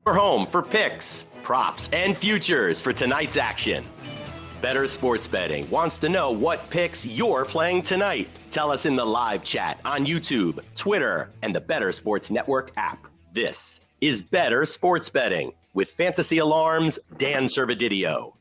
We're home for picks, props, and futures for tonight's action. Bettor Sports Betting wants to know what picks you're playing tonight. Tell us in the live chat on YouTube, Twitter, and the Bettor Sports Network app. This is Bettor Sports Betting with Fantasy Alarm's Dan Servodidio.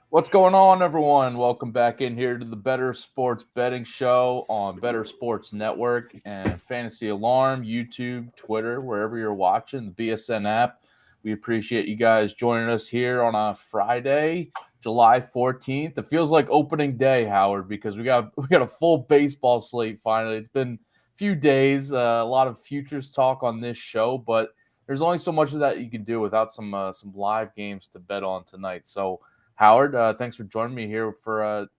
What's going on, everyone? Welcome back in here to the Bettor Sports Betting Show on Bettor Sports Network and Fantasy Alarm, YouTube, Twitter, wherever you're watching, the BSN app. We appreciate you guys joining us here on a Friday, July 14th. It feels like opening day, Howard, because we got a full baseball slate finally. It's been a few days, a lot of futures talk on this show, but there's only so much of that you can do without some live games to bet on tonight. So, Howard, thanks for joining me here for a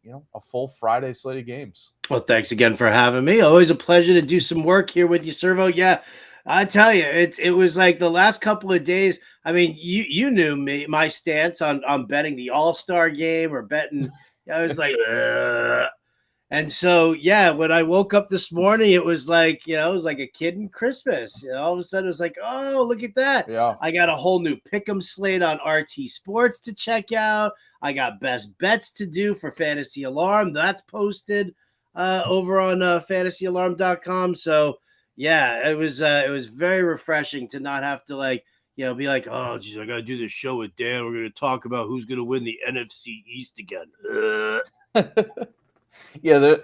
full Friday slate of games. Well, thanks again for having me. Always a pleasure to do some work here with you, Servo. Yeah, I tell you, it was like the last couple of days. I mean, you knew my stance on betting the All-Star game or betting. I was like, ugh. And so, yeah, when I woke up this morning, it was like, it was like a kid in Christmas. All of a sudden, it was like, oh, look at that. Yeah. I got a whole new pick'em slate on RT Sports to check out. I got best bets to do for Fantasy Alarm. That's posted over on fantasyalarm.com. So, yeah, it was very refreshing to not have to be like, oh, geez, I got to do this show with Dan. We're going to talk about who's going to win the NFC East again. Yeah,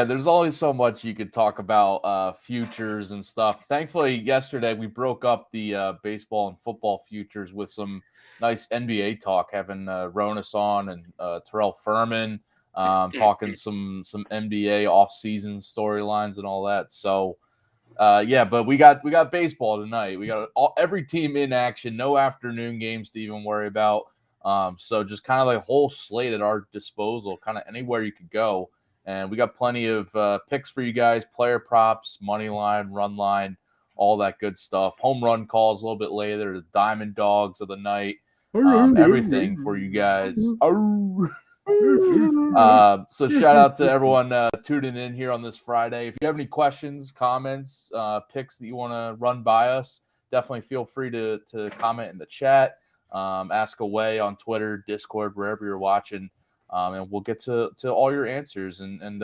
there's always so much you could talk about futures and stuff. Thankfully, yesterday we broke up the baseball and football futures with some nice NBA talk, having Ronas on and Terrell Furman talking some NBA offseason storylines and all that. So, but we got baseball tonight. We got every team in action, no afternoon games to even worry about. So just kind of like a whole slate at our disposal, kind of anywhere you could go. And we got plenty of picks for you guys, player props, money line, run line, all that good stuff. Home run calls a little bit later, the Diamond Dogs of the night, everything for you guys. So shout out to everyone tuning in here on this Friday. If you have any questions, comments, picks that you want to run by us, definitely feel free to comment in the chat. Ask away on Twitter, Discord, wherever you're watching, and we'll get to all your answers and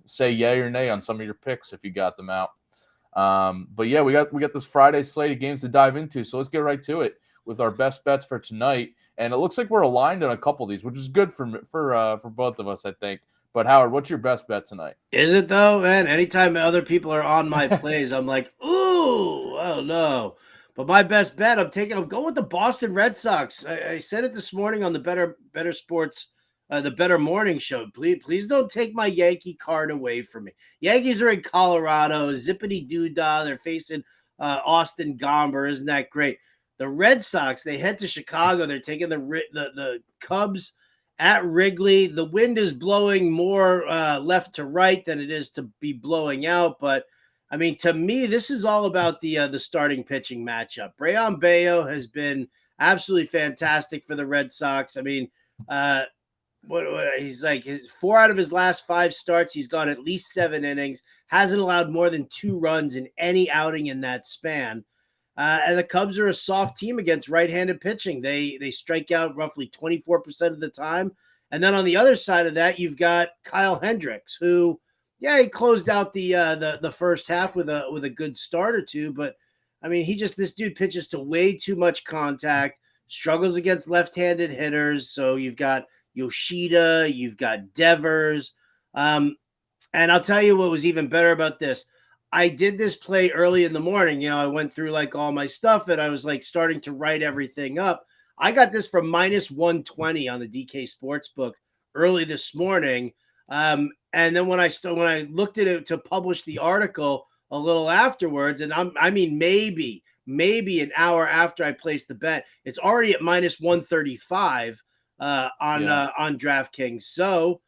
say yay or nay on some of your picks if you got them out. But yeah, we got this Friday slate of games to dive into, so let's get right to it with our best bets for tonight. And it looks like we're aligned on a couple of these, which is good for both of us, I think. But Howard, what's your best bet tonight? Is it though, man? Anytime other people are on my plays, I'm like, ooh, oh no. But my best bet, I'm going with the Boston Red Sox. I said it this morning on the Bettor Sports, the Bettor Morning Show. Please don't take my Yankee card away from me. Yankees are in Colorado, zippity doo-dah. They're facing Austin Gomber. Isn't that great? The Red Sox, they head to Chicago. They're taking the Cubs at Wrigley. The wind is blowing more left to right than it is to be blowing out, but I mean, to me, this is all about the starting pitching matchup. Brayan Bello has been absolutely fantastic for the Red Sox. I mean, he's like 4 out of his last 5 starts, he's gone at least 7 innings, hasn't allowed more than 2 runs in any outing in that span. And the Cubs are a soft team against right-handed pitching. They strike out roughly 24% of the time. And then on the other side of that, you've got Kyle Hendricks, who he closed out the first half with a good start or two, but I mean, this dude pitches to way too much contact, struggles against left-handed hitters. So you've got Yoshida, you've got Devers, and I'll tell you what was even better about this. I did this play early in the morning. I went through like all my stuff and I was like starting to write everything up. I got this from -120 on the DK Sportsbook early this morning. And then when I looked at it to publish the article a little afterwards, and maybe an hour after I placed the bet, it's already at -135 on DraftKings. So,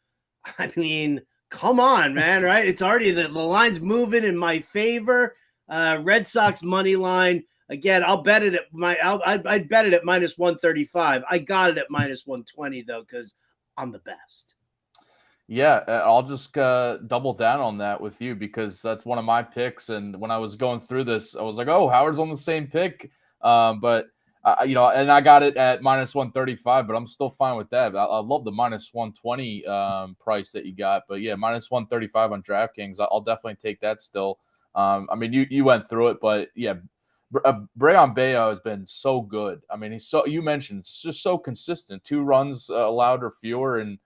I mean, come on, man, right? It's already the line's moving in my favor. Red Sox money line. Again, I'll bet it at I'd bet it at -135. I got it at -120 though, because I'm the best. Yeah, I'll just double down on that with you because that's one of my picks. And when I was going through this, I was like, "Oh, Howard's on the same pick," but and I got it at minus 135, but I'm still fine with that. I love the minus 120 price that you got, but yeah, minus 135 on DraftKings, I'll definitely take that still. I mean, you went through it, but yeah, Brayan Bello has been so good. I mean, you mentioned it's just so consistent. 2 runs allowed or fewer, and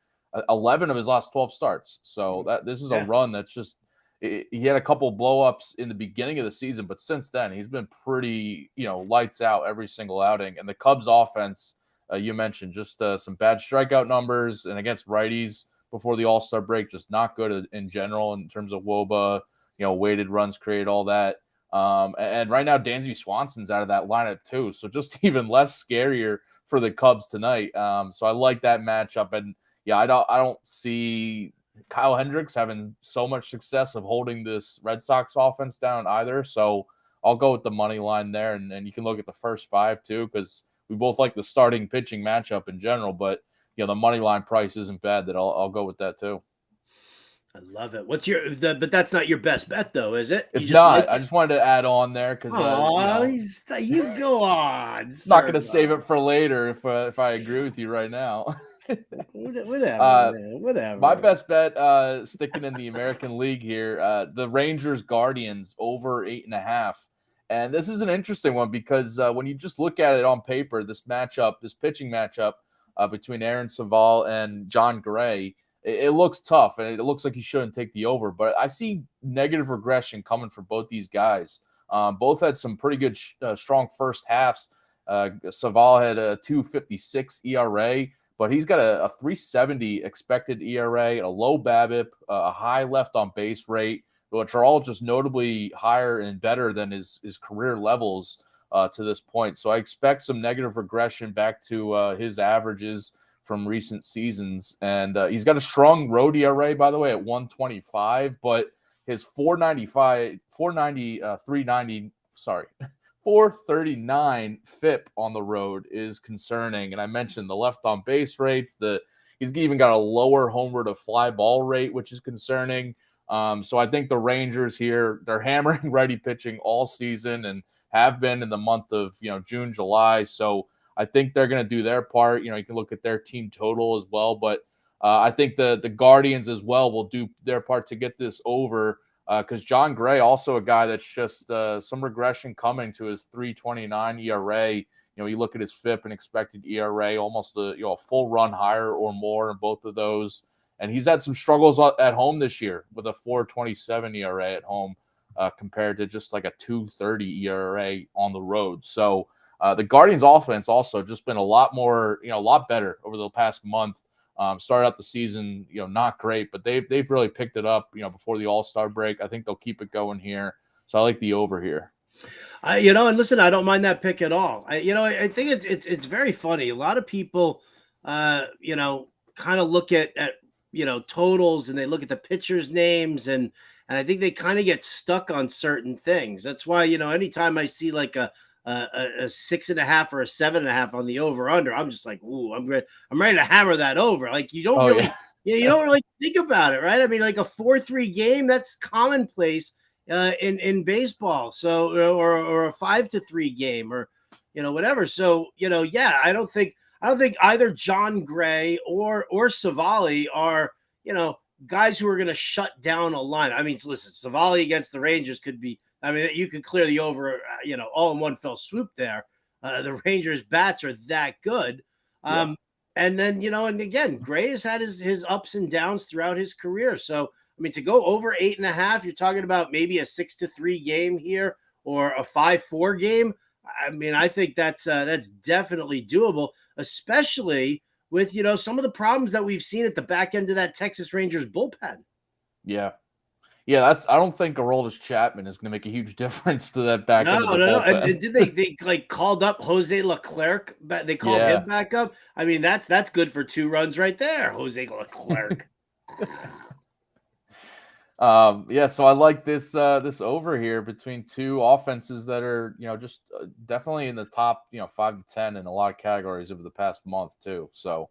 11 of his last 12 starts. So this is a run that's just he had a couple blow-ups in the beginning of the season, but since then he's been pretty, lights out every single outing. And the Cubs offense, you mentioned just some bad strikeout numbers and against righties before the All-Star break, just not good in general in terms of WOBA, weighted runs created, all that. And right now Dansby Swanson's out of that lineup too. So just even less scarier for the Cubs tonight. So I like that matchup. And yeah, I don't see Kyle Hendricks having so much success of holding this Red Sox offense down either. So I'll go with the money line there, and you can look at the first 5 too, because we both like the starting pitching matchup in general. But the money line price isn't bad. That I'll go with that too. I love it. What's but that's not your best bet though, is it? It's not. I just wanted to add on there because you go on. Not going to save it for later if I agree with you right now. Whatever. My best bet, sticking in the American League here, the Rangers Guardians over 8.5. And this is an interesting one because when you just look at it on paper, this pitching matchup between Aaron Savall and John Gray, it looks tough, and it looks like you shouldn't take the over. But I see negative regression coming for both these guys. Both had some pretty good, strong first halves. Savall had a 2.56 ERA. But he's got a 3.70 expected ERA, a low BABIP, a high left on base rate, which are all just notably higher and better than his career levels to this point. So I expect some negative regression back to his averages from recent seasons. And he's got a strong road ERA, by the way, at 1.25, but his 439 FIP on the road is concerning. And I mentioned the left on base rates, he's even got a lower homer to fly ball rate, which is concerning. So I think the Rangers here, they're hammering righty pitching all season and have been in the month of, June, July. So I think they're going to do their part. You can look at their team total as well, but I think the Guardians as well will do their part to get this over. Because John Gray, also a guy that's just some regression coming to his 3.29 ERA. You look at his FIP and expected ERA, almost a full run higher or more in both of those. And he's had some struggles at home this year with a 4.27 ERA at home compared to just like a 2.30 ERA on the road. So the Guardians offense also just been a lot better over the past month. Started out the season, not great, but they've really picked it up, before the All-Star break. I think they'll keep it going here. So I like the over here. And listen, I don't mind that pick at all. I think it's very funny. A lot of people, kind of look at totals, and they look at the pitchers' names, and I think they kind of get stuck on certain things. That's why, anytime I see like a 6.5 or a 7.5 on the over under, I'm just like, ooh, I'm ready to hammer that over. Like you don't you don't really think about it, right? I mean, like a 4-3 game, that's commonplace in baseball. So or a 5-3 game, or whatever. So I don't think either John Gray or Savali are guys who are going to shut down a line. I mean, listen, Savali against the Rangers could be. I mean, you could clear the over, all in one fell swoop there. The Rangers' bats are that good. And then, and again, Gray has had his ups and downs throughout his career. So, I mean, to go over 8.5, you're talking about maybe a 6-3 game here or a 5-4 game. I mean, I think that's definitely doable, especially with, some of the problems that we've seen at the back end of that Texas Rangers bullpen. Yeah. Yeah, I don't think Aroldis Chapman is going to make a huge difference to that back end of the bullpen. And did they like called up Jose Leclerc? They called him back up. I mean, that's good for 2 runs right there, Jose Leclerc. So I like this over here between 2 offenses that are just definitely in the top 5 to 10 in a lot of categories over the past month too. So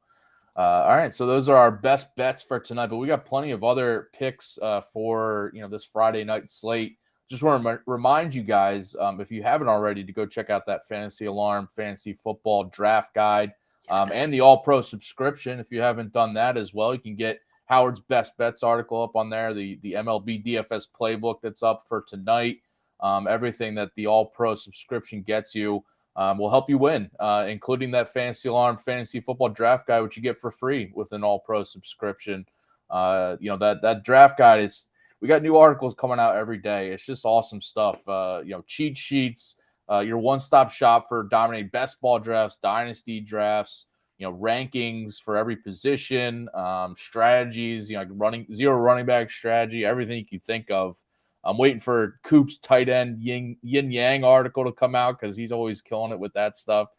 All right, so those are our best bets for tonight, but we got plenty of other picks for this Friday night slate. Just want to remind you guys, if you haven't already, to go check out that Fantasy Alarm Fantasy Football Draft Guide and the All Pro subscription. If you haven't done that as well, you can get Howard's Best Bets article up on there, the MLB DFS playbook that's up for tonight. Everything that the All Pro subscription gets you will help you win, including that Fantasy Alarm Fantasy Football Draft Guide, which you get for free with an All Pro subscription. That draft guide is. We got new articles coming out every day. It's just awesome stuff. Cheat sheets, your one-stop shop for dominating best ball drafts, dynasty drafts, rankings for every position, strategies, running back strategy, everything you can think of. I'm waiting for Coop's tight end yin yang article to come out because he's always killing it with that stuff.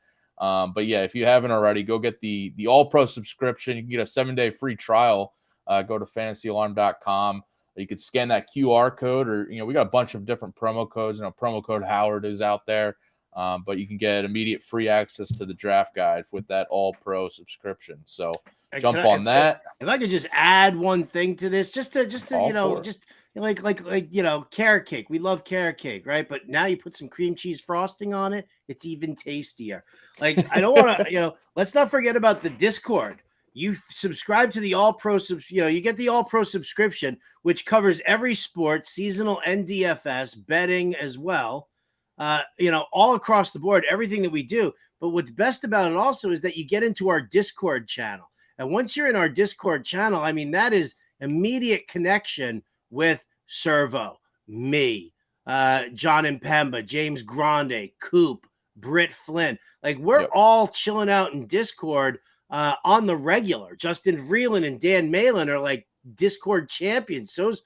But yeah, if you haven't already, go get the All Pro subscription. You can get a 7-day free trial. Go to fantasyalarm.com. You could scan that QR code, or we got a bunch of different promo codes. Promo code Howard is out there, but you can get immediate free access to the draft guide with that All Pro subscription. So jump on that. If I could just add one thing to this, just to carrot cake. We love carrot cake, right? But now you put some cream cheese frosting on it, it's even tastier. Like, I don't want to, let's not forget about the Discord. You subscribe to the All Pro, you get the All Pro subscription, which covers every sport, seasonal and DFS, betting as well. All across the board, everything that we do. But what's best about it also is that you get into our Discord channel. And once you're in our Discord channel, I mean, that is immediate connection with Servo, me, John Impemba, James Grande, Coop, Britt Flynn. Like, we're all chilling out in Discord on the regular. Justin Vreeland and Dan Malin are like Discord champions. So's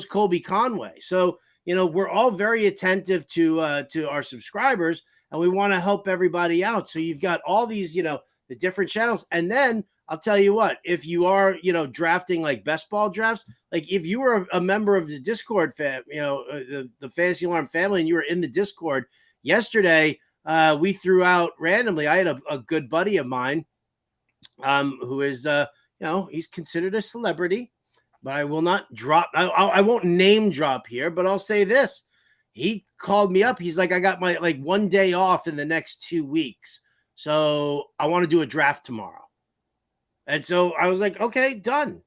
Colby Conway. So, we're all very attentive to our subscribers, and we want to help everybody out. So you've got all these, the different channels. And then I'll tell you what, if you are, drafting like best ball drafts, like if you were a member of the Discord the Fantasy Alarm family, and you were in the Discord yesterday, we threw out randomly. I had a good buddy of mine, who is, he's considered a celebrity, but I will not drop. I won't name drop here, but I'll say this. He called me up. He's like, I got my one day off in the next 2 weeks. So I want to do a draft tomorrow. And so I was like, okay, done.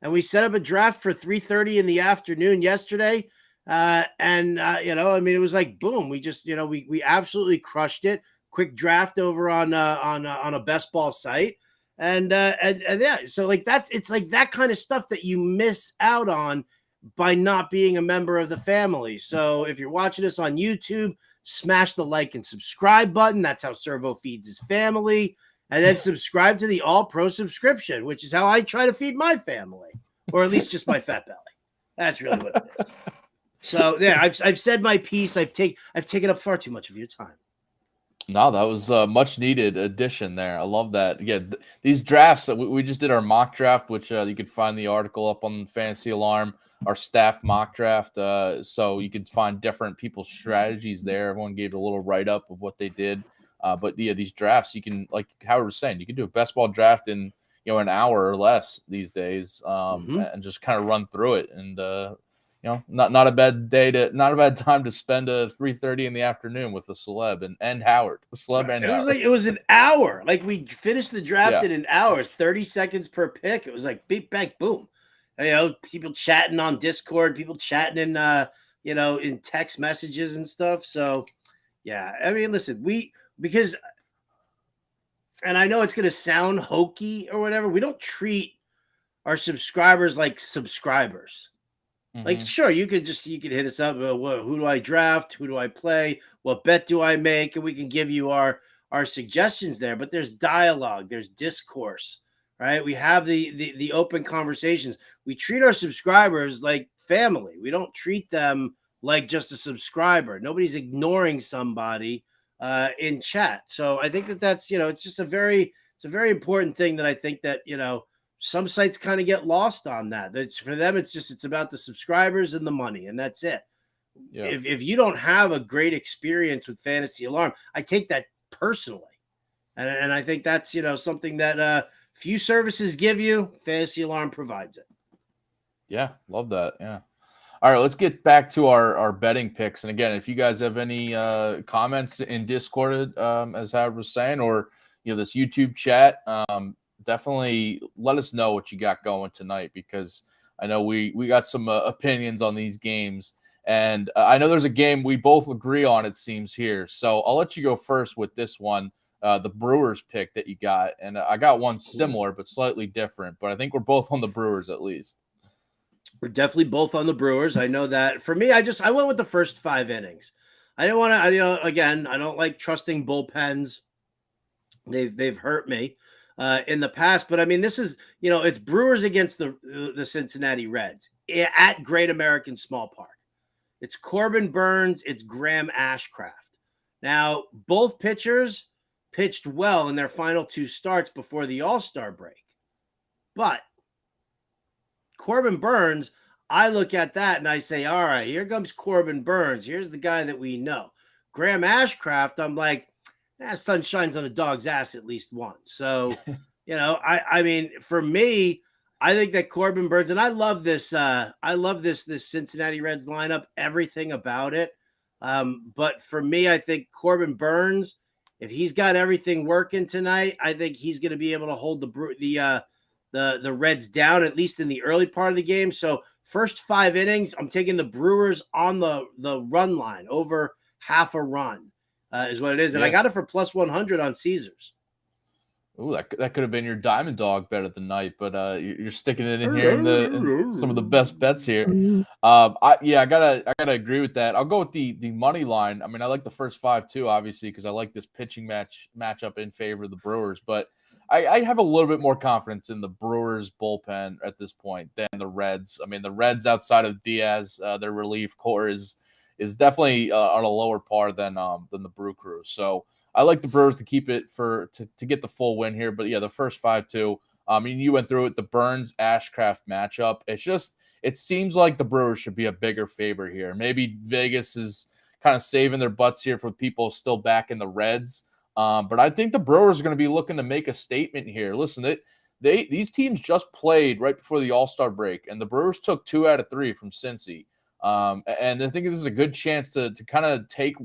And we set up a draft for 3:30 in the afternoon yesterday. It was like, boom, we just, we absolutely crushed it. Quick draft over on a best ball site. And yeah, so it's like that kind of stuff that you miss out on by not being a member of the family. So if you're watching us on YouTube, smash the like and subscribe button. That's how Servo feeds his family. And then subscribe to the All Pro subscription, which is how I try to feed my family, or at least just my fat belly. That's really what it is. So yeah, I've said my piece. I've taken up far too much of your time. No, that was a much needed addition there. I love that. Yeah, these drafts, we just did our mock draft, which you could find the article up on Fantasy Alarm, our staff mock draft. So you could find different people's strategies there. Everyone gave a little write-up of what they did. But yeah, these drafts, you can, like Howard was saying, you can do a best ball draft in, an hour or less these days, and just kind of run through it. And, not a bad time to spend a 3:30 in the afternoon with a celeb and Howard, a celeb and Howard. It was an hour. Like, we finished the draft in an hour, 30 seconds per pick. It was like beep, bang, boom. People chatting on Discord, people chatting in, in text messages and stuff. So yeah, I mean, listen, and I know it's going to sound hokey or whatever, we don't treat our subscribers like subscribers. Like, sure, you could hit us up. Who do I draft? Who do I play? What bet do I make? And we can give you our suggestions there. But there's dialogue. There's discourse, right? We have the open conversations. We treat our subscribers like family. We don't treat them like just a subscriber. Nobody's ignoring somebody in chat. So I think that's, it's just a very important thing that I think that, some sites kind of get lost on that. It's for them. It's about the subscribers and the money, and that's it. Yeah. If you don't have a great experience with Fantasy Alarm, I take that personally, and I think that's something that few services give you, Fantasy Alarm provides it. Yeah, love that. Yeah. All right, let's get back to our betting picks. And again, if you guys have any comments in Discord, as Howard was saying, or this YouTube chat, definitely let us know what you got going tonight, because I know we got some opinions on these games, and I know there's a game we both agree on, it seems, here. So I'll let you go first with this one, the Brewers pick that you got, and I got one similar but slightly different, but I think we're both on the Brewers at least. We're definitely both on the Brewers. I know that. For me, I went with the first 5 innings. I didn't want to. Again, I don't like trusting bullpens. They've hurt me in the past, but I mean, this is it's Brewers against the Cincinnati Reds at Great American Small Park. It's Corbin Burnes. It's Graham Ashcraft. Now, both pitchers pitched well in their final 2 starts before the All-Star break, but Corbin Burnes, I look at that and I say, all right, here comes Corbin Burnes. Here's the guy that we know. Graham Ashcraft, I'm like, sun shines on a dog's ass at least once. So, I mean, for me, I think that Corbin Burnes, and I love this Cincinnati Reds lineup, everything about it. But for me, I think Corbin Burnes, if he's got everything working tonight, I think he's going to be able to hold the Reds down, at least in the early part of the game. So first 5 innings, I'm taking the Brewers on the run line, over half a run is what it is. And I got it for plus 100 on Caesars. Ooh, that could have been your diamond dog bet of the night, but you're sticking it in here in some of the best bets here. I gotta agree with that. I'll go with the money line. I mean, I like the first 5 too, obviously, because I like this pitching matchup in favor of the Brewers, but I have a little bit more confidence in the Brewers bullpen at this point than the Reds. I mean, the Reds outside of Diaz, their relief core is definitely on a lower par than the Brew Crew. So I like the Brewers to keep it to get the full win here. But yeah, the first 5 too. I mean, you went through it. The Burnes Ashcraft matchup. It seems like the Brewers should be a bigger favorite here. Maybe Vegas is kind of saving their butts here for people still back in the Reds. But I think the Brewers are going to be looking to make a statement here. Listen, these teams just played right before the All-Star break, and the Brewers took 2 out of 3 from Cincy. And I think this is a good chance to kind of take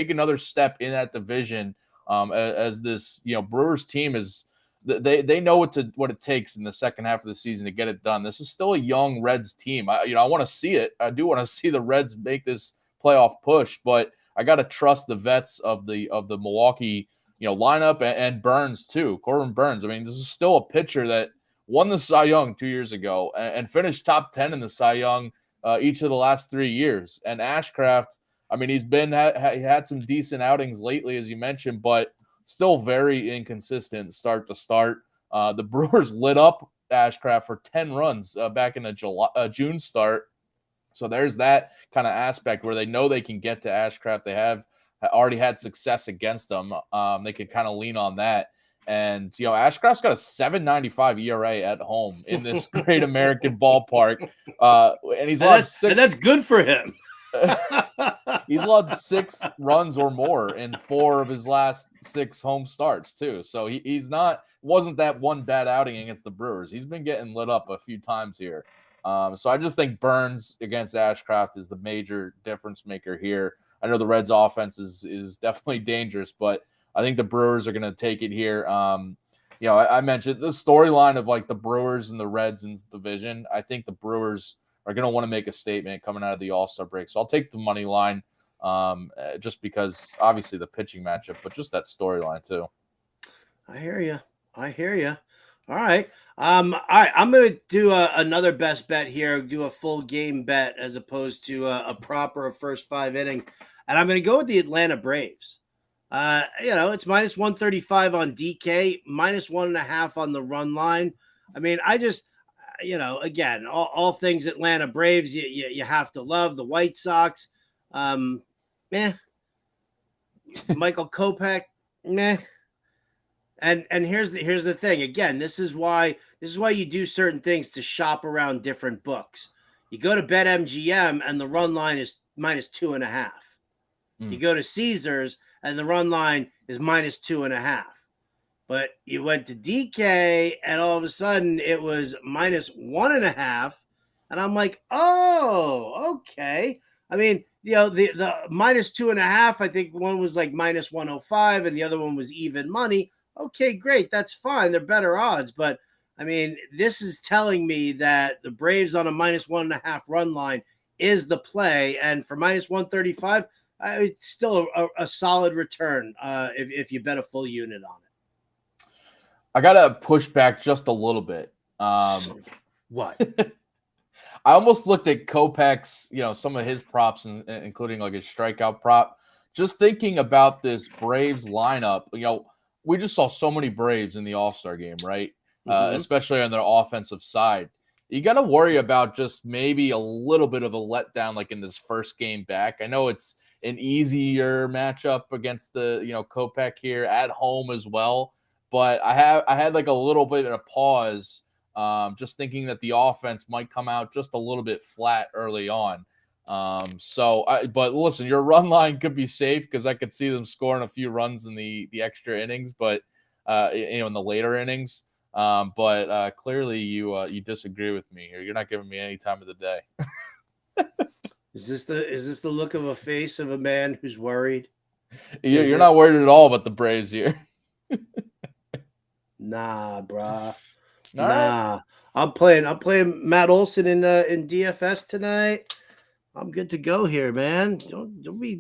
another step in that division. As this Brewers team is, they know what it takes in the second half of the season to get it done. This is still a young Reds team. I want to see it. I do want to see the Reds make this playoff push, but I got to trust the vets of the Milwaukee, lineup and Burnes too. Corbin Burnes. I mean, this is still a pitcher that won the Cy Young 2 years ago and finished top 10 in the Cy Young each of the last 3 years. And Ashcraft, I mean, he had some decent outings lately, as you mentioned, but still very inconsistent start to start. The Brewers lit up Ashcraft for 10 runs back in a June start. So there's that kind of aspect where they know they can get to Ashcraft. They have already had success against them. They could kind of lean on that. And, Ashcraft's got a 7.95 ERA at home in this Great American ballpark. And that's good for him. He's allowed 6 runs or more in 4 of his last 6 home starts too. So wasn't that one bad outing against the Brewers. He's been getting lit up a few times here. So I just think Burnes against Ashcraft is the major difference maker here. I know the Reds offense is definitely dangerous, but I think the Brewers are going to take it here. I mentioned the storyline of like the Brewers and the Reds in the division. I think the Brewers are going to want to make a statement coming out of the All-Star break. So I'll take the money line just because obviously the pitching matchup, but just that storyline too. I hear you. All right. I'm going to do another best bet here, do a full game bet as opposed to a proper first 5 inning. And I'm going to go with the Atlanta Braves. It's minus 135 on DK, minus 1.5 on the run line. I mean, I just, again, all things Atlanta Braves, you have to love the White Sox. Michael Kopech, meh. And here's the thing. Again, this is why you do certain things to shop around different books. You go to BetMGM and the run line is minus 2.5. You go to Caesars and the run line is minus 2.5. But you went to DK, and all of a sudden it was -1.5. And I'm like, oh, okay. I mean, the -2.5, I think one was like -105 and the other one was even money. Okay, great. That's fine. They're better odds. But I mean, this is telling me that the Braves on a -1.5 run line is the play. And for -135, it's still a solid return if you bet a full unit on it. I got to push back just a little bit. What? I almost looked at Kopech's, some of his props, including like his strikeout prop. Just thinking about this Braves lineup, we just saw so many Braves in the All-Star game, right? Especially on their offensive side. You got to worry about just maybe a little bit of a letdown, like in this first game back. I know it's an easier matchup against the, Kopech here at home as well. But I had like a little bit of a pause, just thinking that the offense might come out just a little bit flat early on. But listen, your run line could be safe because I could see them scoring a few runs in the extra innings, but in the later innings. But clearly you disagree with me here. You're not giving me any time of the day. Is this the look of a face of a man who's worried? You're not worried at all about the Braves here. Nah, bruh. All nah. Right. I'm playing Matt Olson in DFS tonight. I'm good to go here, man. Don't be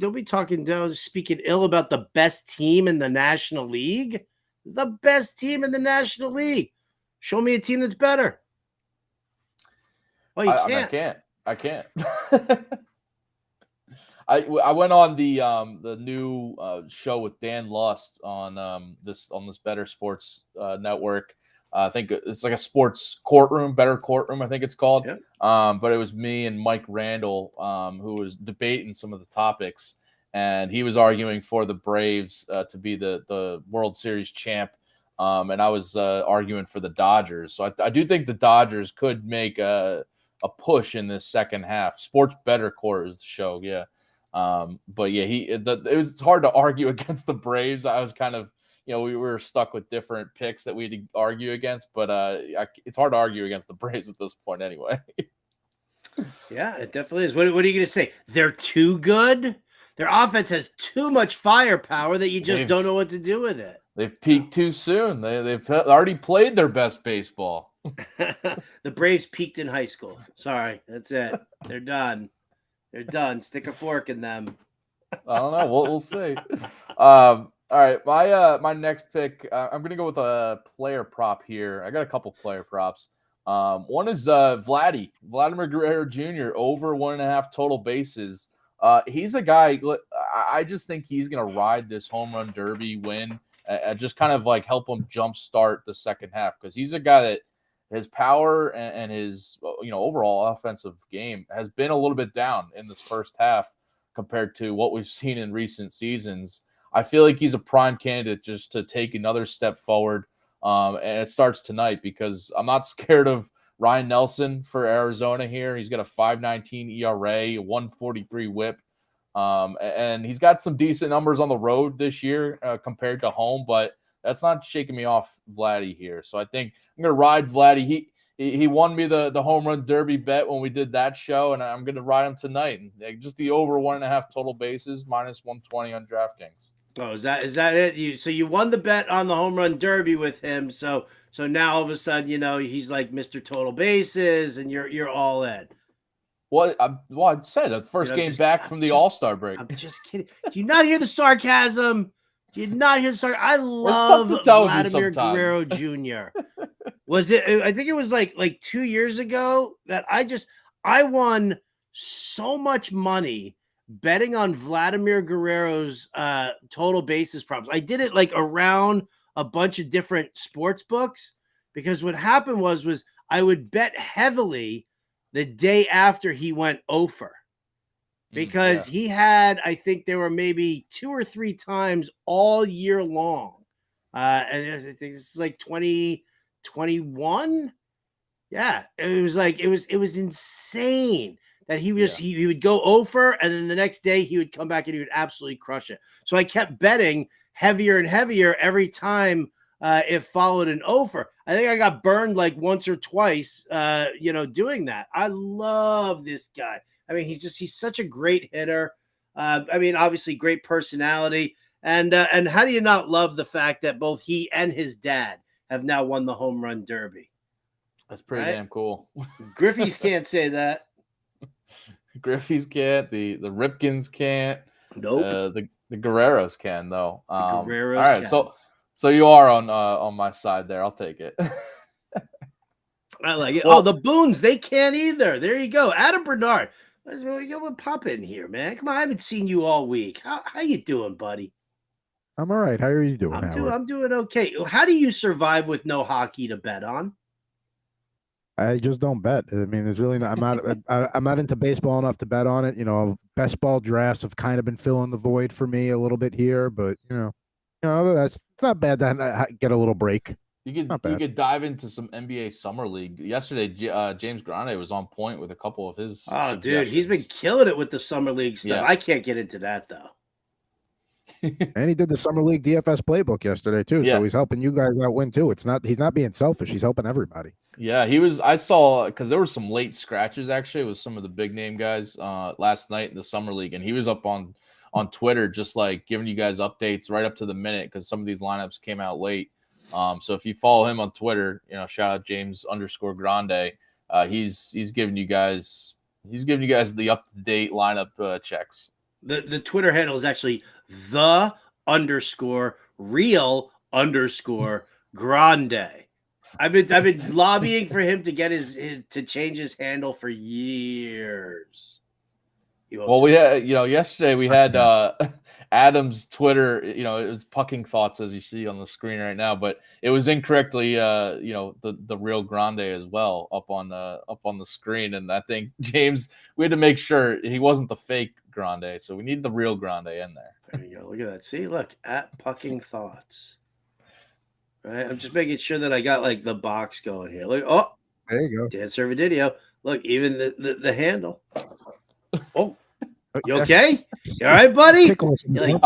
speaking ill about the best team in the National League. The best team in the National League. Show me a team that's better. Oh, I can't. I went on the new show with Dan Lust on this Bettor Sports network. I think it's like a sports courtroom, Bettor Courtroom, I think it's called. Yeah. But it was me and Mike Randall who was debating some of the topics, and he was arguing for the Braves to be the World Series champ, and I was arguing for the Dodgers. So I do think the Dodgers could make a push in this second half. Sports Bettor Court is the show, yeah. But yeah, it was hard to argue against the Braves. I was kind of, we were stuck with different picks that we had to argue against, but it's hard to argue against the Braves at this point anyway. Yeah, it definitely is. What are you going to say? They're too good? Their offense has too much firepower that you just don't know what to do with it. They've peaked too soon. They've already played their best baseball. The Braves peaked in high school. Sorry, that's it. They're done. They're done. Stick a fork in them. I don't know. We'll see. All right, my next pick. I'm gonna go with a player prop here. I got a couple player props. One is Vladimir Guerrero Jr. over 1.5 total bases. He's a guy. I just think he's gonna ride this home run derby win. Just kind of like help him jumpstart the second half because he's a guy that his power and his overall offensive game has been a little bit down in this first half compared to what we've seen in recent seasons. I feel like he's a prime candidate just to take another step forward, and it starts tonight because I'm not scared of Ryan Nelson for Arizona here. He's got a 5.19 ERA, 143 WHIP, and he's got some decent numbers on the road this year compared to home, but that's not shaking me off Vladdy here. So I think I'm going to ride Vladdy. He won me the home run derby bet when we did that show, and I'm going to ride him tonight. And just the over 1.5 total bases, -120 on DraftKings. Oh, is that it? You won the bet on the home run derby with him. So now all of a sudden, he's like Mr. Total Bases, and you're all in. Well, I said the first game back from the All-Star break. I'm just kidding. Do you not hear the sarcasm? I love Vladimir Guerrero Jr. Was it? I think it was like 2 years ago that I won so much money betting on Vladimir Guerrero's total bases props. I did it like around a bunch of different sports books because what happened was I would bet heavily the day after he went over. Because he had, I think there were maybe 2 or 3 times all year long. And I think this is like 2021. Yeah, it was insane that he would go over and then the next day he would come back and he would absolutely crush it. So I kept betting heavier and heavier every time it followed an over. I think I got burned like once or twice, doing that. I love this guy. I mean, he's such a great hitter. Obviously great personality. And how do you not love the fact that both he and his dad have now won the home run derby? That's pretty damn cool. Griffey's can't say that. Griffey's can't. The Ripkins can't. Nope. The Guerreros can though. Guerreros. All right, can. So you are on my side there. I'll take it. I like it. Well, the Boones, they can't either. There you go. Adam Bernard. Pop in here, man. Come on, I haven't seen you all week. How you doing, buddy? I'm all right. How are you doing, Howard? I'm doing okay. How do you survive with no hockey to bet on? I just don't bet. I mean, there's really not. I'm not into baseball enough to bet on it. Best ball drafts have kind of been filling the void for me a little bit here, but it's not bad to get a little break. You could dive into some NBA Summer League. Yesterday, James Grande was on point with a couple of his. Oh, dude, he's been killing it with the Summer League stuff. Yeah. I can't get into that though. And he did the Summer League DFS playbook yesterday too, so he's helping you guys out win too. He's not being selfish. He's helping everybody. Yeah, he was. I saw because there were some late scratches actually with some of the big name guys last night in the Summer League, and he was up on Twitter just like giving you guys updates right up to the minute because some of these lineups came out late. So if you follow him on Twitter, shout out James_Grande. He's giving you guys the up to date lineup checks. The Twitter handle is actually _real_grande. I've been lobbying for him to get to change his handle for years. Well, we had, yesterday we had Adam's Twitter, it was Pucking Thoughts as you see on the screen right now, but it was incorrectly, the real Grande as well up on the screen. And I think James, we had to make sure he wasn't the fake Grande. So we need the real Grande in there. There you go. Look at that. See, look at Pucking Thoughts. Right. I'm just making sure that I got like the box going here. Look, there you go. Dan Servodidio. Look, even the handle. Oh, you okay? You all right, buddy? I was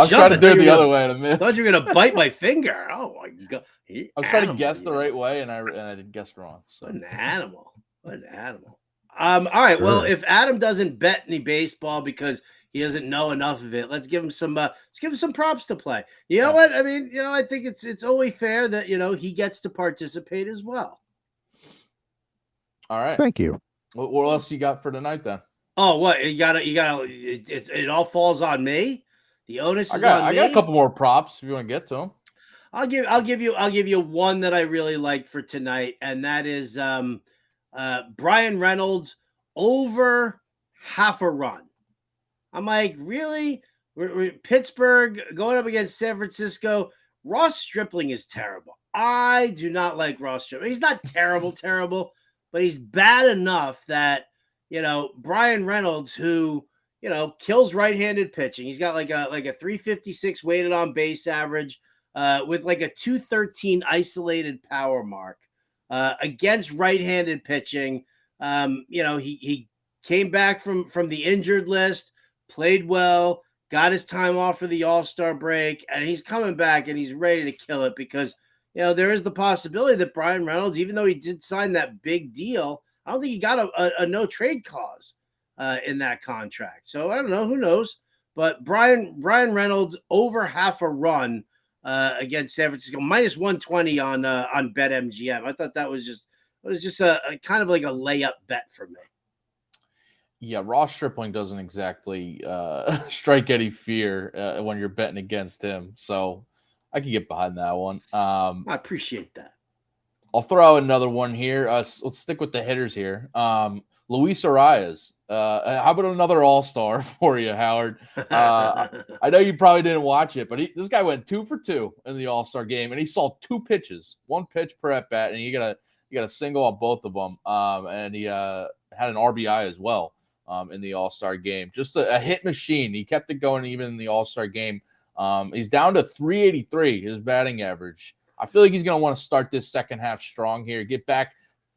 trying to do it the other way. I thought you were gonna bite my finger. Oh my god! I was trying to guess the right way, and I did guess wrong. So. What an animal! What an animal! All right. Sure. Well, if Adam doesn't bet any baseball because he doesn't know enough of it, let's give him some props to play. You know what? I mean, I think it's only fair that he gets to participate as well. All right. Thank you. What else you got for tonight then? Oh, what you gotta it all falls on me. The onus is on me. I got a couple more props if you want to get to them. I'll give you one that I really like for tonight, and that is Brian Reynolds over half a run. I'm like, really? We're Pittsburgh going up against San Francisco. Ross Stripling is terrible. I do not like Ross Stripling. He's not terrible, but he's bad enough that Brian Reynolds, who, kills right-handed pitching. He's got like a 356 weighted on base average with like a 213 isolated power mark against right-handed pitching. He came back from the injured list, played well, got his time off for the All-Star break, and he's coming back and he's ready to kill it because, there is the possibility that Brian Reynolds, even though he did sign that big deal, I don't think he got a no trade clause in that contract. So I don't know. Who knows? But Brian Reynolds over half a run against San Francisco, -120 on BetMGM. I thought that was just a kind of like a layup bet for me. Yeah, Ross Stripling doesn't exactly strike any fear when you're betting against him. So I can get behind that one. I appreciate that. I'll throw out another one here. Let's stick with the hitters here. Luis Arias. How about another all-star for you, Howard? I know you probably didn't watch it, but this guy went 2 for 2 in the all-star game, and he saw 2 pitches, 1 pitch per at-bat, and he got a single on both of them, and he had an RBI as well in the all-star game. Just a hit machine. He kept it going even in the all-star game. He's down to 383, his batting average. I feel like he's going to want to start this second half strong here. Get back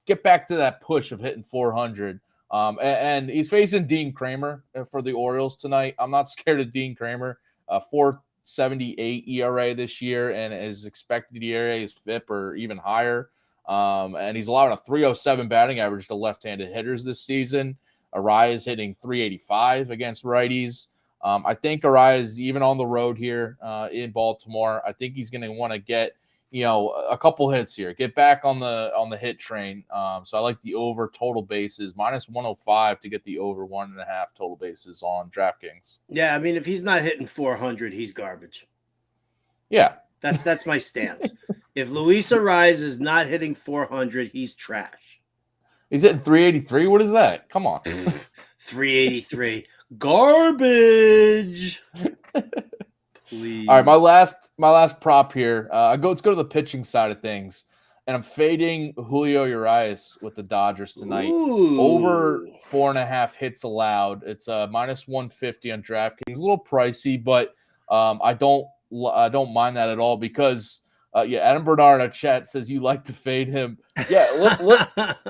to that push of hitting 400. And he's facing Dean Kramer for the Orioles tonight. I'm not scared of Dean Kramer. 4 .78 ERA this year, and his expected ERA is FIP or even higher. And he's allowed a .307 batting average to left-handed hitters this season. Arraez is hitting .385 against righties. I think Arraez, even on the road here in Baltimore, I think he's going to want to get, a couple hits here, get back on the hit train. So I like the over total bases -105 to get the over 1.5 total bases on DraftKings. Yeah, I mean, if he's not hitting 400, he's garbage. Yeah, that's my stance. If Luis Arraez is not hitting 400, he's trash. He's hitting .383. What is that? Come on. 383. Garbage. Please. All right, my last prop here. Let's go to the pitching side of things, and I'm fading Julio Urias with the Dodgers tonight. Ooh. Over 4.5 hits allowed. It's -150 on DraftKings. A little pricey, but I don't mind that at all because Adam Bernard in our chat says you like to fade him. Yeah,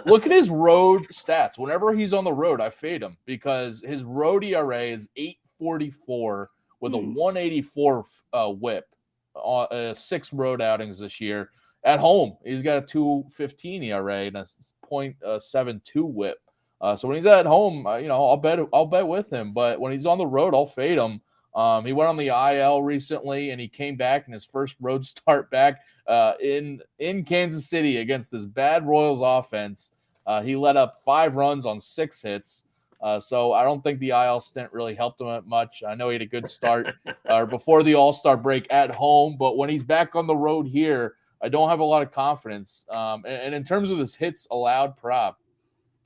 look at his road stats. Whenever he's on the road, I fade him because his road ERA is 8.44 with a 184 whip on 6 road outings this year. At home, he's got a 2.15 ERA and a .72 whip. So when he's at home, I'll bet with him. But when he's on the road, I'll fade him. He went on the IL recently, and he came back in his first road start back in Kansas City against this bad Royals offense. He let up 5 runs on 6 hits. So I don't think the IL stint really helped him much. I know he had a good start before the All-Star break at home, but when he's back on the road here, I don't have a lot of confidence. And in terms of this hits allowed prop,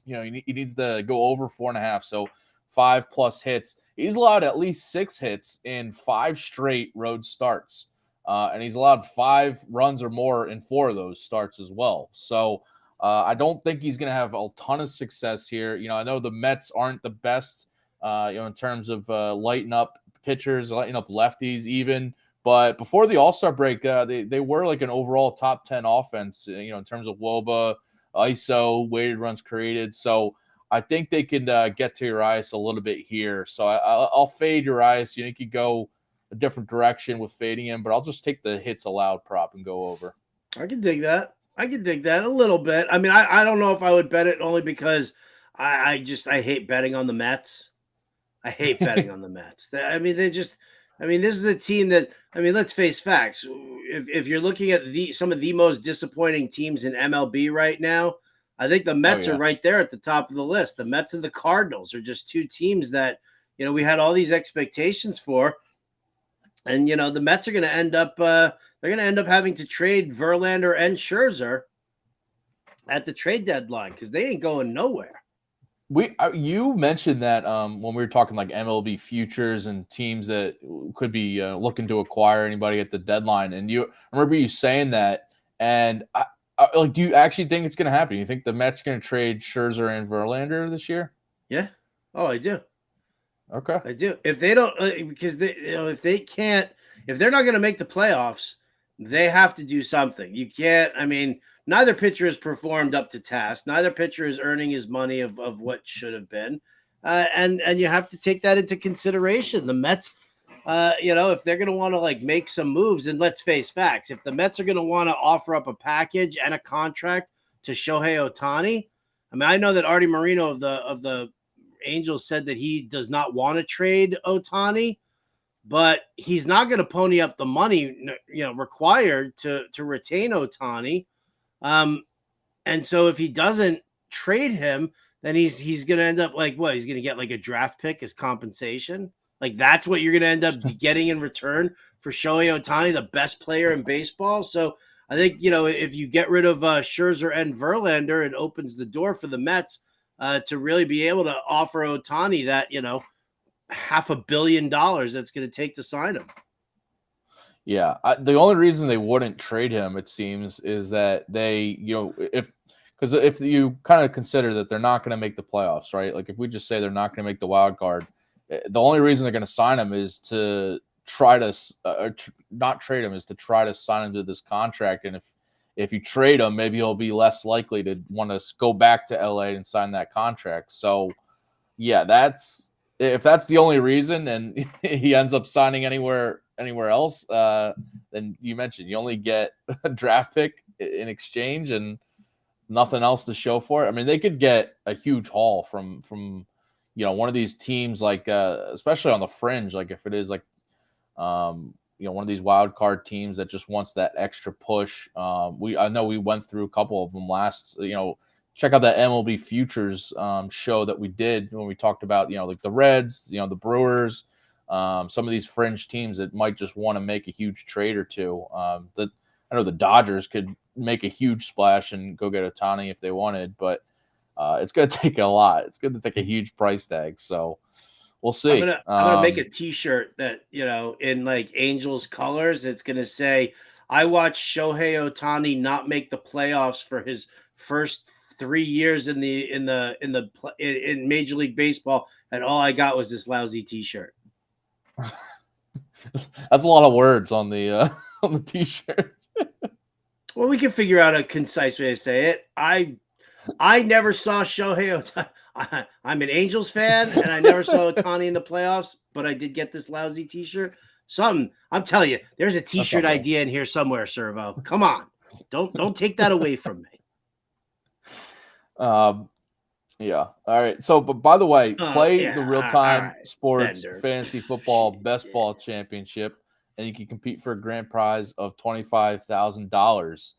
he needs to go over 4.5, so 5+ hits. He's allowed at least 6 hits in 5 straight road starts, and he's allowed 5 runs or more in 4 of those starts as well. So I don't think he's going to have a ton of success here. I know the Mets aren't the best, in terms of lighting up pitchers, lighting up lefties even. But before the All-Star break, they were like an overall top 10 offense, in terms of WOBA, ISO, weighted runs created. So I think they can get to Urias a little bit here. So I'll fade Urias. You could go a different direction with fading him, but I'll just take the hits allowed prop and go over. I can dig that. A little bit. I mean, I don't know if I would bet it only because I hate betting on the Mets. I hate betting on the Mets. This is a team that, let's face facts. If you're looking at some of the most disappointing teams in MLB right now, I think the Mets are right there at the top of the list. The Mets and the Cardinals are just 2 teams that, we had all these expectations for. And, the Mets are going to end up having to trade Verlander and Scherzer at the trade deadline because they ain't going nowhere. You mentioned that when we were talking like MLB futures and teams that could be looking to acquire anybody at the deadline. And I remember you saying that. And do you actually think it's going to happen? You think the Mets going to trade Scherzer and Verlander this year? Yeah. Oh, I do. Okay. I do. If they don't, because if they're not going to make the playoffs, they have to do something. You can't. Neither pitcher has performed up to task. Neither pitcher is earning his money of what should have been, and you have to take that into consideration. The Mets, if they're going to want to make some moves, and let's face facts, if the Mets are going to want to offer up a package and a contract to Shohei Ohtan, I know that Artie Moreno of the Angels said that he does not want to trade Ohtan, but he's not going to pony up the money required to retain Ohtan. And so if he doesn't trade him, then he's going to end up he's going to get a draft pick as compensation. That's what you're going to end up getting in return for Shohei Ohtan, the best player in baseball. So I think, if you get rid of Scherzer and Verlander, it opens the door for the Mets to really be able to offer Ohtan that, $500 million that's going to take to sign him. Yeah, the only reason they wouldn't trade him, it seems, is that they, if you kind of consider that they're not going to make the playoffs, right? If we just say they're not going to make the wild card, the only reason they're going to sign him is to try to not trade him, is to try to sign him to this contract. And if you trade him, maybe he'll be less likely to want to go back to LA and sign that contract. So, yeah, if that's the only reason, and he ends up signing anywhere anywhere else, then you mentioned you only get a draft pick in exchange and nothing else to show for it. I mean, they could get a huge haul from one of these teams, like especially on the fringe, like if it is like one of these wild card teams that just wants that extra push. I know we went through a couple of them last. Check out that MLB Futures show that we did when we talked about like the Reds, the Brewers, some of these fringe teams that might just want to make a huge trade or two. That I know the Dodgers could make a huge splash and go get Ohtani if they wanted, but it's going to take a lot. It's going to take a huge price tag. So we'll see. I'm gonna make a T-shirt that in like Angels colors. It's gonna say, "I watched Shohei Ohtan not make the playoffs for his first 3 years in Major League Baseball, and all I got was this lousy T-shirt." That's a lot of words on the T-shirt. Well, we can figure out a concise way to say it. I never saw Shohei Ohtan. I'm an Angels fan, and I never saw Ohtani in the playoffs, but I did get this lousy T-shirt. I'm telling you, there's a T-shirt idea in here somewhere, Servo. Come on, don't take that away from me. Yeah. All right. So, but by the way, play the real-time sports Bender. fantasy football best ball championship, and you can compete for a grand prize of $25,000.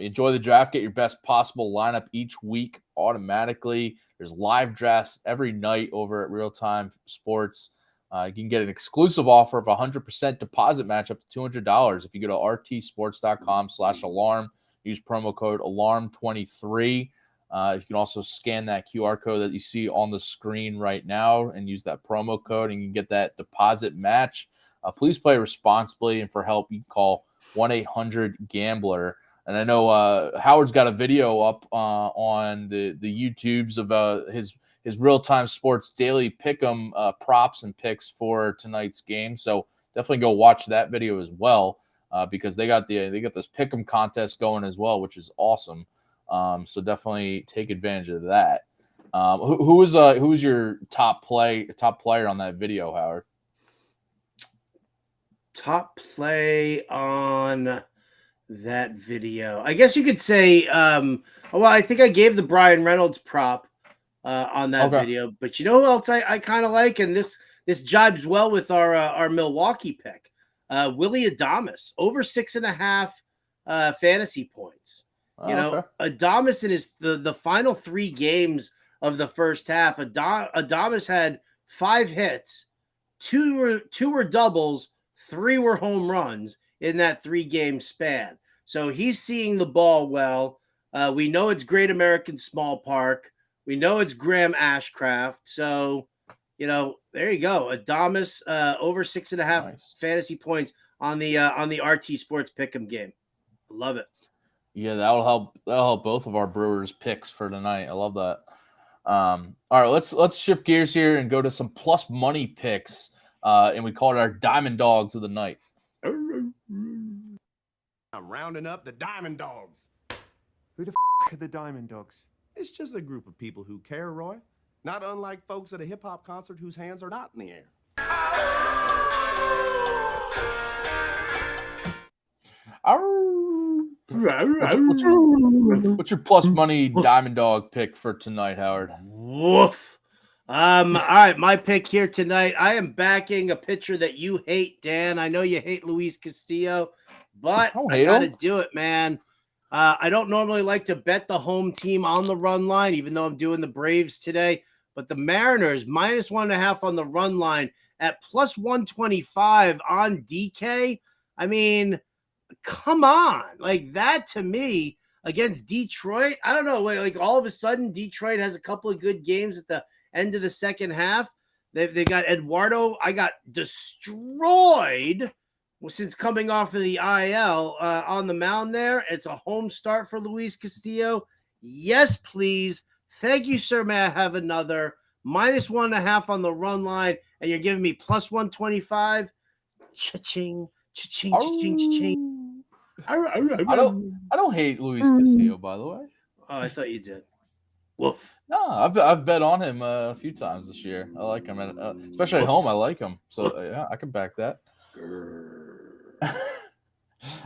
Enjoy the draft. Get your best possible lineup each week automatically. There's live drafts every night over at Real Time Sports. You can get an exclusive offer of 100% deposit match up to $200 if you go to rtsports.com/alarm. Use promo code alarm23. You can also scan that QR code that you see on the screen right now and use that promo code, and you can get that deposit match. Please play responsibly, and for help, you can call 1-800-GAMBLER. And I know Howard's got a video up on the YouTubes of his real-time sports daily pick'em props and picks for tonight's game. So definitely go watch that video as well, because they got this pick'em contest going as well, which is awesome. So definitely take advantage of that. Who was your top player on that video, Howard? Top play on that video, I guess you could say. Well, I think I gave the Brian Reynolds prop on that video, but you know who else I kind of like, and this jibes well with our Milwaukee pick, Willy Adames, over 6.5 fantasy points. Adames in the final 3 games of the first half, Adames had 5 hits, two were doubles, 3 were home runs in that 3-game span. So he's seeing the ball well. We know it's Great American Small Park. We know it's Graham Ashcraft. So, there you go. Adames over 6.5 fantasy points on the RT Sports Pick'em game. I love it. Yeah, that'll help both of our Brewers picks for tonight. I love that. All right, let's shift gears here and go to some plus money picks. And we call it our Diamond Dogs of the night. I'm rounding up the Diamond Dogs. Who the are the Diamond Dogs? It's just a group of people who care, Roy. Not unlike folks at a hip-hop concert whose hands are not in the air. What's your plus money Diamond Dog pick for tonight, Howard? Woof. All right, my pick here tonight. I am backing a pitcher that you hate, Dan. I know you hate Luis Castillo, but I got to do it, man. I don't normally like to bet the home team on the run line, even though I'm doing the Braves today. But the Mariners, -1.5 on the run line at +125 on DK. I mean, come on. Like, that to me against Detroit, I don't know. Like, all of a sudden, Detroit has a couple of good games at the end of the second half. They've got Eduardo. I got destroyed since coming off of the IL on the mound there. It's a home start for Luis Castillo. Yes, please. Thank you, sir. May I have another? -1.5 on the run line, and you're giving me +125. Cha-ching, cha-ching, cha-ching, cha-ching. I don't hate Luis Castillo, by the way. Oh, I thought you did. Woof. No, I've bet on him a few times this year. I like him, especially at home. I like him, so yeah, I can back that.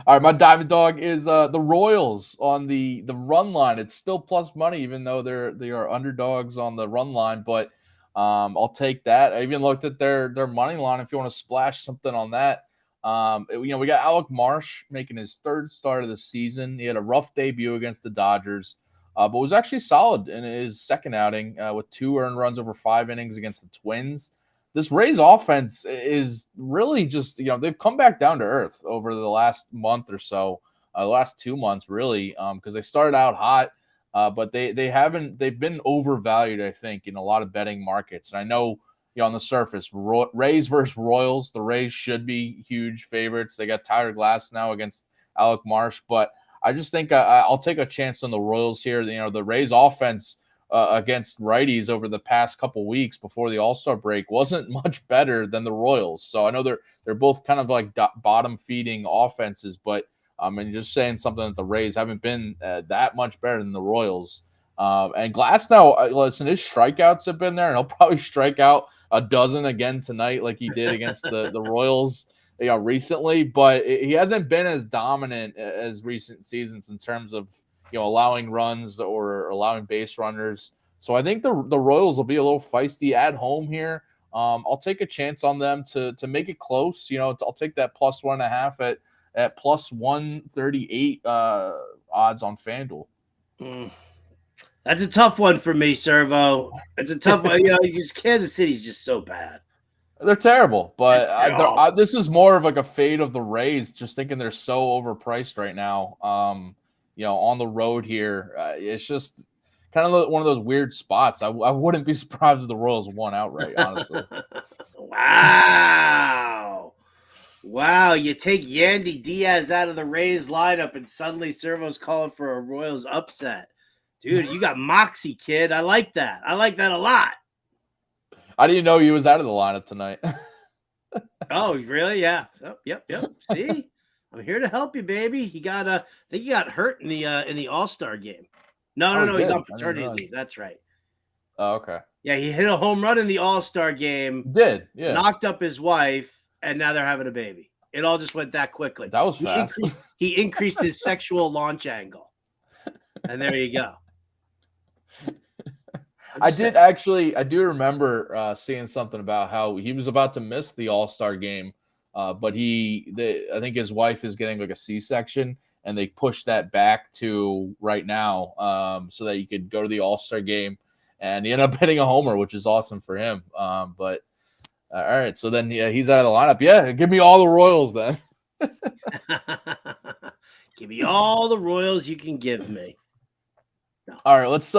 All right, my diamond dog is the Royals on the run line. It's still plus money, even though they are underdogs on the run line. But I'll take that. I even looked at their money line. If you want to splash something on that, we got Alec Marsh making his third start of the season. He had a rough debut against the Dodgers, but was actually solid in his second outing with 2 earned runs over 5 innings against the Twins. This Rays offense is really just, they've come back down to earth over the last month or so, the last 2 months, really, because they started out hot, but they've been overvalued, I think, in a lot of betting markets. And I know, on the surface, Rays versus Royals, the Rays should be huge favorites. They got Tyler Glass now against Alec Marsh, but I just think I'll take a chance on the Royals here. The Rays offense against righties over the past couple weeks before the All-Star break wasn't much better than the Royals. So I know they're both kind of like bottom feeding offenses, but and just saying something that the Rays haven't been that much better than the Royals. And Glass now, listen, his strikeouts have been there, and he'll probably strike out a dozen again tonight like he did against the Royals recently, but he hasn't been as dominant as recent seasons in terms of allowing runs or allowing base runners. So I think the Royals will be a little feisty at home here. I'll take a chance on them to make it close. I'll take that plus 1.5 at plus 138 odds on FanDuel. That's a tough one for me, Servo. It's a tough one. Kansas City's just so bad. They're terrible, but this is more of like a fade of the Rays, just thinking they're so overpriced right now. On the road here, it's just kind of one of those weird spots. I wouldn't be surprised if the Royals won outright, honestly. Wow. You take Yandy Diaz out of the Rays lineup and suddenly Servo's calling for a Royals upset. Dude, you got moxie, kid. I like that. I like that a lot. I didn't know he was out of the lineup tonight. Oh, really? Yeah. Oh, yep. See? I'm here to help you, baby. I think he got hurt in the All-Star game. No, he's on paternity leave. That's right. Oh, okay. Yeah, he hit a home run in the All-Star game. Did, yeah. Knocked up his wife, and now they're having a baby. It all just went that quickly. That was fast. He increased his sexual launch angle. And there you go. I do remember seeing something about how he was about to miss the All-Star game. But I think his wife is getting like a C-section, and they pushed that back to right now so that he could go to the All-Star game, and he ended up hitting a homer, which is awesome for him. But all right, so then he's out of the lineup. Yeah, give me all the Royals then. Give me all the Royals you can give me. No. All right, let's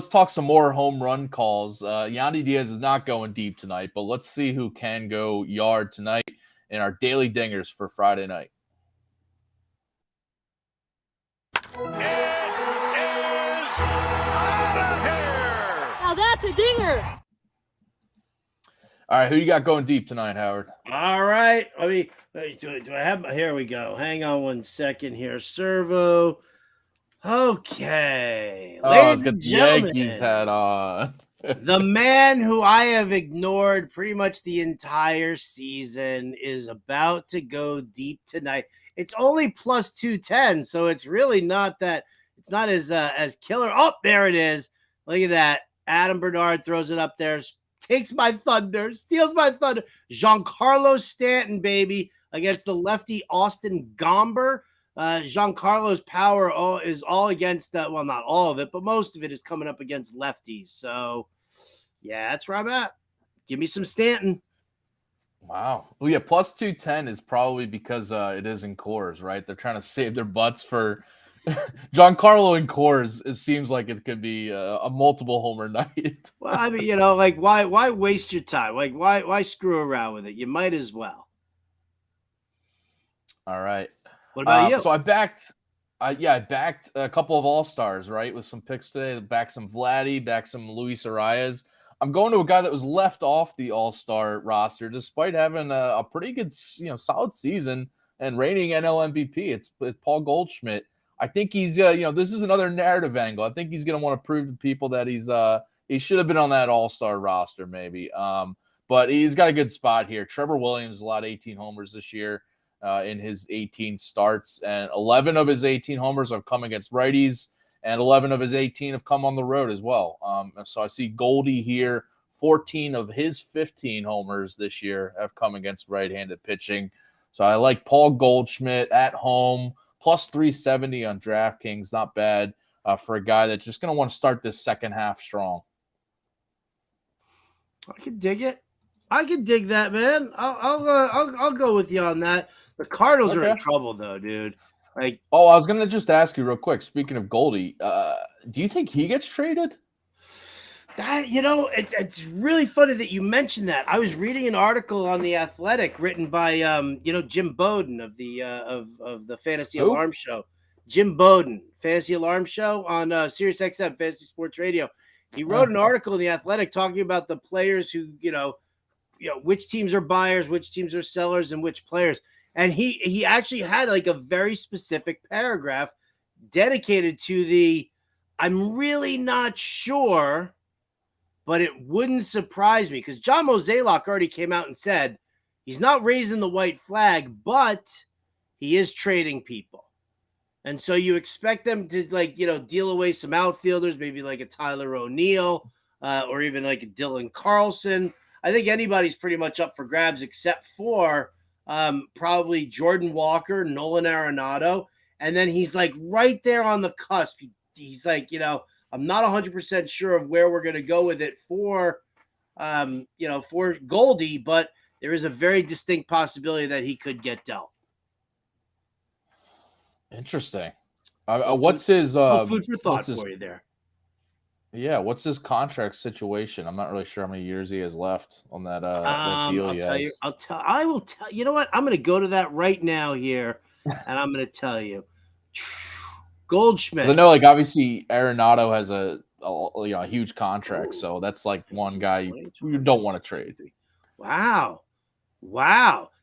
talk some more home run calls. Yandy Diaz is not going deep tonight, but let's see who can go yard tonight in our daily dingers for Friday night. It is out of here. Now that's a dinger. All right, who you got going deep tonight, Howard? All right. Do I have? Here we go. Hang on one second here. Servo. Okay. Ladies and gentlemen, Yankees hat on. The man who I have ignored pretty much the entire season is about to go deep tonight. It's only plus 210, so it's really not that. It's not as killer. Oh, there it is. Look at that. Adam Bernard throws it up there. Takes my thunder. Steals my thunder. Giancarlo Stanton, baby, against the lefty Austin Gomber. Giancarlo's power is all against that. Well, not all of it, but most of it is coming up against lefties. So, yeah, that's where I'm at. Give me some Stanton. Wow. Well, yeah, plus 210 is probably because it is in Coors, right? They're trying to save their butts for Giancarlo in Coors. It seems like it could be a multiple homer night. Well, I mean, why waste your time? Like, why screw around with it? You might as well. All right. What about you? So I backed a couple of all-stars, right, with some picks today. Backed some Vladdy, backed some Luis Arias. I'm going to a guy that was left off the all-star roster despite having a pretty good, solid season and reigning NL MVP. It's Paul Goldschmidt. I think he's, this is another narrative angle. I think he's going to want to prove to people that he should have been on that all-star roster maybe. But but he's got a good spot here. Trevor Williams allowed 18 homers this year in his 18 starts, and 11 of his 18 homers have come against righties, and 11 of his 18 have come on the road as well. So I see Goldie here. 14 of his 15 homers this year have come against right-handed pitching. So I like Paul Goldschmidt at home, plus 370 on DraftKings. Not bad for a guy that's just going to want to start this second half strong. I can dig it. I can dig that, man. I'll go with you on that. The Cardinals are in trouble, though, dude. Like, I was going to just ask you real quick. Speaking of Goldie, do you think he gets traded? That, it's really funny that you mentioned that. I was reading an article on The Athletic written by Jim Bowden of the Fantasy Alarm Show. Jim Bowden, Fantasy Alarm Show on SiriusXM Fantasy Sports Radio. He wrote an article in The Athletic talking about the players who, which teams are buyers, which teams are sellers, and which players. And he actually had like a very specific paragraph dedicated to I'm really not sure, but it wouldn't surprise me, because John Mozeliak already came out and said he's not raising the white flag, but he is trading people. And so you expect them to deal away some outfielders, maybe like a Tyler O'Neill or even like a Dylan Carlson. I think anybody's pretty much up for grabs except for probably Jordan Walker, Nolan Arenado. And then he's like right there on the cusp. He's like, I'm not 100% sure of where we're going to go with it for Goldie, but there is a very distinct possibility that he could get dealt. Interesting. What's his food for thought for you there? Yeah, what's his contract situation? I'm not really sure how many years he has left on that deal. I will tell you know what? I'm going to go to that right now here, and I'm going to tell you. Goldschmidt. I know, obviously Arenado has a huge contract, so that's like one guy you don't want to trade. Wow.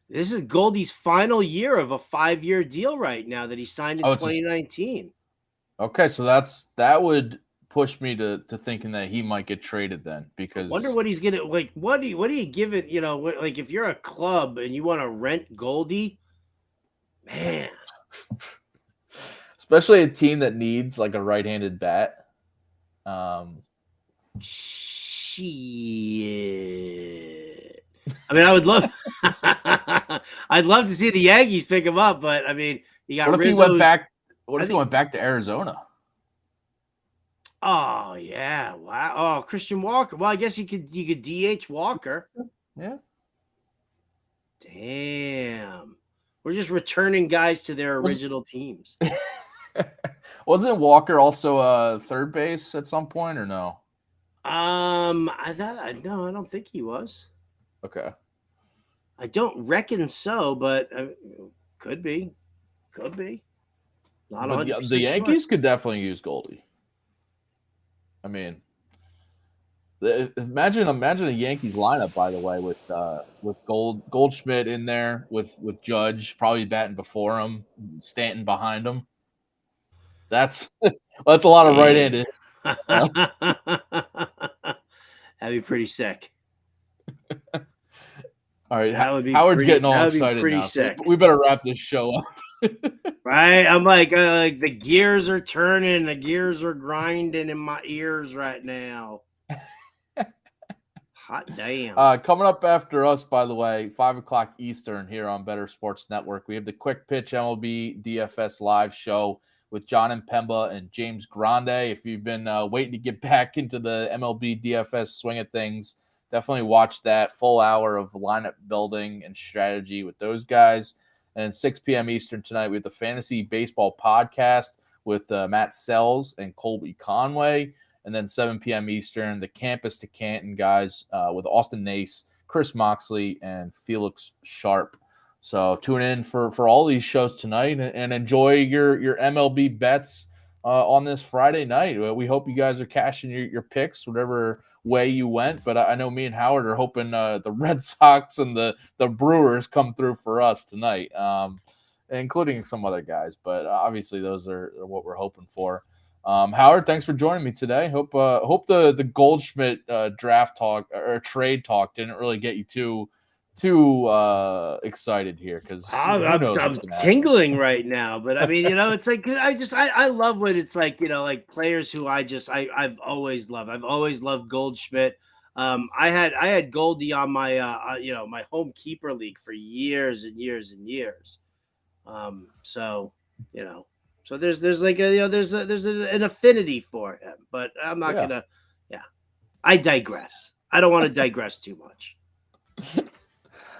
This is Goldie's final year of a 5-year deal right now that he signed in 2019. Okay, so that would push me to thinking that he might get traded then, because I wonder what he's gonna like. What do you give it? Like if you're a club and you want to rent Goldie, man. Especially a team that needs like a right-handed bat. Shit. I mean, I would love. I'd love to see the Yankees pick him up, but I mean, you got. What if he went back? What if he went back to Arizona? Oh yeah! Wow! Oh, Christian Walker. Well, I guess you could DH Walker. Yeah. Damn. We're just returning guys to their original teams. Wasn't Walker also third base at some point, or no? I don't think he was. Okay. I don't reckon so, but could be. Not but the Yankees could definitely use Goldie. I mean, imagine a Yankees lineup, by the way, with Goldschmidt in there, with Judge probably batting before him, Stanton behind him. That's a lot of right-handed. That'd be pretty sick. All right, Howard's getting all excited now. Sick. So we better wrap this show up. Right? I'm like the gears are turning, the gears are grinding in my ears right now. Hot damn. Coming up after us, by the way, 5:00 Eastern here on Bettor Sports Network, we have the Quick Pitch MLB DFS live show with John and Pemba and James Grande. If you've been waiting to get back into the MLB DFS swing of things, definitely watch that full hour of lineup building and strategy with those guys. And 6 p.m. Eastern tonight, we have the Fantasy Baseball Podcast with Matt Sells and Colby Conway. And then 7 p.m. Eastern, the Campus to Canton guys with Austin Nace, Chris Moxley, and Felix Sharp. So tune in for all these shows tonight and enjoy your MLB bets on this Friday night. We hope you guys are cashing your picks, whatever way you went. But I know me and Howard are hoping the Red Sox and the Brewers come through for us tonight, including some other guys. But obviously those are what we're hoping for. Howard, thanks for joining me today. Hope the Goldschmidt draft talk or trade talk didn't really get you too excited here, because I'm tingling right now. But I mean, it's like I love when it's like like players who I've always loved. I've always loved Goldschmidt. I had Goldie on my my home keeper league for years and years and years. So there's like there's an affinity for him, but I'm not gonna. Yeah, I digress. I don't want to digress too much.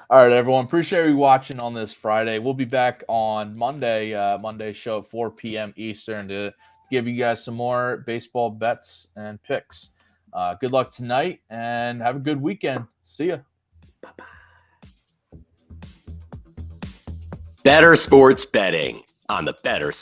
All right, everyone. Appreciate you watching on this Friday. We'll be back on Monday. Monday show at 4 p.m. Eastern to give you guys some more baseball bets and picks. Good luck tonight and have a good weekend. See ya. Bettor Sports Betting on the Bettor